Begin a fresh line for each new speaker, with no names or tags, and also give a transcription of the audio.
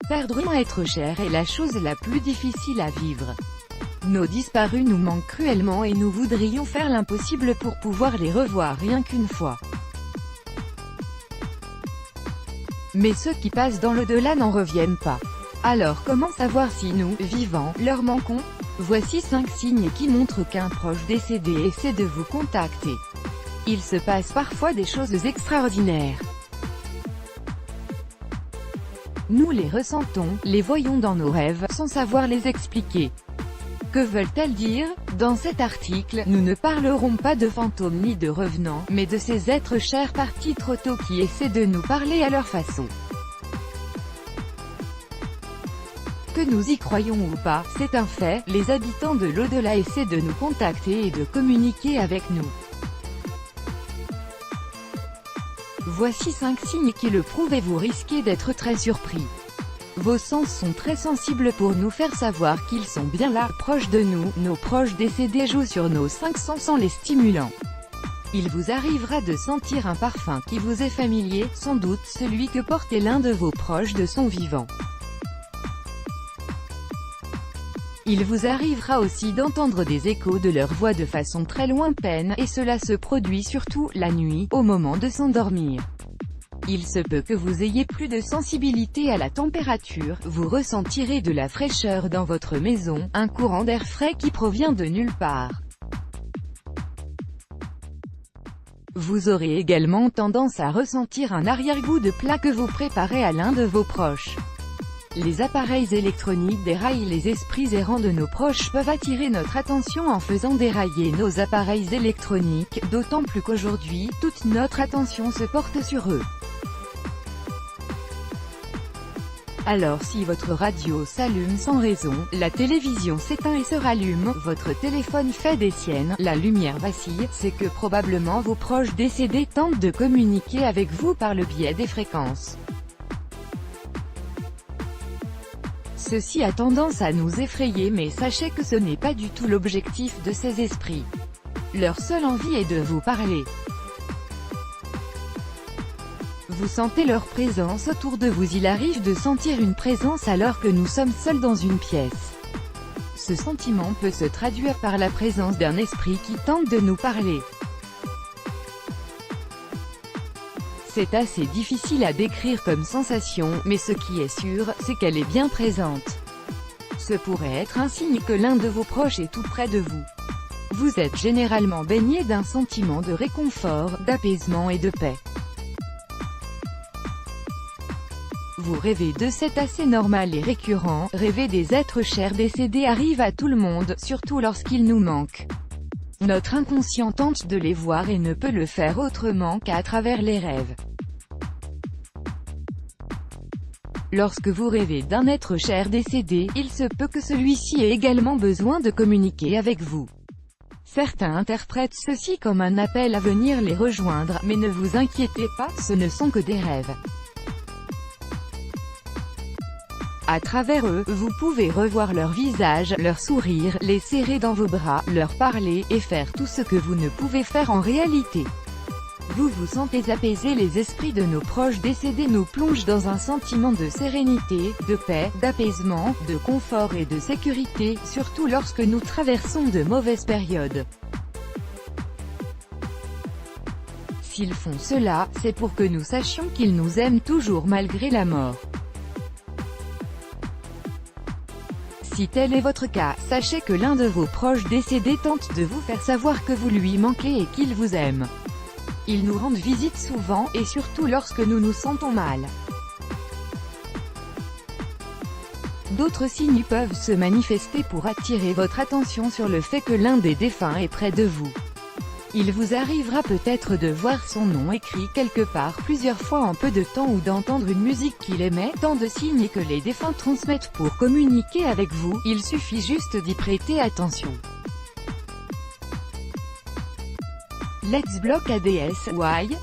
Perdre un être cher est la chose la plus difficile à vivre. Nos disparus nous manquent cruellement et nous voudrions faire l'impossible pour pouvoir les revoir rien qu'une fois. Mais ceux qui passent dans l'au-delà n'en reviennent pas. Alors comment savoir si nous, vivants, leur manquons? Voici 5 signes qui montrent qu'un proche décédé essaie de vous contacter. Il se passe parfois des choses extraordinaires. Nous les ressentons, les voyons dans nos rêves, sans savoir les expliquer. Que veulent-elles dire? Dans cet article, nous ne parlerons pas de fantômes ni de revenants, mais de ces êtres chers partis trop tôt qui essaient de nous parler à leur façon. Que nous y croyons ou pas, c'est un fait, les habitants de l'au-delà essaient de nous contacter et de communiquer avec nous. Voici 5 signes qui le prouvent et vous risquez d'être très surpris. Vos sens sont très sensibles pour nous faire savoir qu'ils sont bien là, proches de nous. Nos proches décédés jouent sur nos 5 sens en les stimulant. Il vous arrivera de sentir un parfum qui vous est familier, sans doute celui que portait l'un de vos proches de son vivant. Il vous arrivera aussi d'entendre des échos de leur voix de façon très lointaine, et cela se produit surtout, la nuit, au moment de s'endormir. Il se peut que vous ayez plus de sensibilité à la température, vous ressentirez de la fraîcheur dans votre maison, un courant d'air frais qui provient de nulle part. Vous aurez également tendance à ressentir un arrière-goût de plat que vous préparez à l'un de vos proches. Les appareils électroniques déraillent les esprits errants de nos proches peuvent attirer notre attention en faisant dérailler nos appareils électroniques, d'autant plus qu'aujourd'hui, toute notre attention se porte sur eux. Alors si votre radio s'allume sans raison, la télévision s'éteint et se rallume, votre téléphone fait des siennes, la lumière vacille, c'est que probablement vos proches décédés tentent de communiquer avec vous par le biais des fréquences. Ceci a tendance à nous effrayer mais sachez que ce n'est pas du tout l'objectif de ces esprits. Leur seule envie est de vous parler. Vous sentez leur présence autour de vous. Il arrive de sentir une présence alors que nous sommes seuls dans une pièce. Ce sentiment peut se traduire par la présence d'un esprit qui tente de nous parler. C'est assez difficile à décrire comme sensation, mais ce qui est sûr, c'est qu'elle est bien présente. Ce pourrait être un signe que l'un de vos proches est tout près de vous. Vous êtes généralement baigné d'un sentiment de réconfort, d'apaisement et de paix. Vous rêvez de cet assez normal et récurrent, rêver des êtres chers décédés arrive à tout le monde, surtout lorsqu'ils nous manquent. Notre inconscient tente de les voir et ne peut le faire autrement qu'à travers les rêves. Lorsque vous rêvez d'un être cher décédé, il se peut que celui-ci ait également besoin de communiquer avec vous. Certains interprètent ceci comme un appel à venir les rejoindre, mais ne vous inquiétez pas, ce ne sont que des rêves. À travers eux, vous pouvez revoir leur visage, leur sourire, les serrer dans vos bras, leur parler, et faire tout ce que vous ne pouvez faire en réalité. Vous vous sentez apaisé. Les esprits de nos proches décédés nous plongent dans un sentiment de sérénité, de paix, d'apaisement, de confort et de sécurité, surtout lorsque nous traversons de mauvaises périodes. S'ils font cela, c'est pour que nous sachions qu'ils nous aiment toujours malgré la mort. Si tel est votre cas, sachez que l'un de vos proches décédés tente de vous faire savoir que vous lui manquez et qu'il vous aime. Ils nous rendent visite souvent, et surtout lorsque nous nous sentons mal. D'autres signes peuvent se manifester pour attirer votre attention sur le fait que l'un des défunts est près de vous. Il vous arrivera peut-être de voir son nom écrit quelque part plusieurs fois en peu de temps ou d'entendre une musique qu'il aimait, tant de signes que les défunts transmettent pour communiquer avec vous, il suffit juste d'y prêter attention. Let's block ADS, why?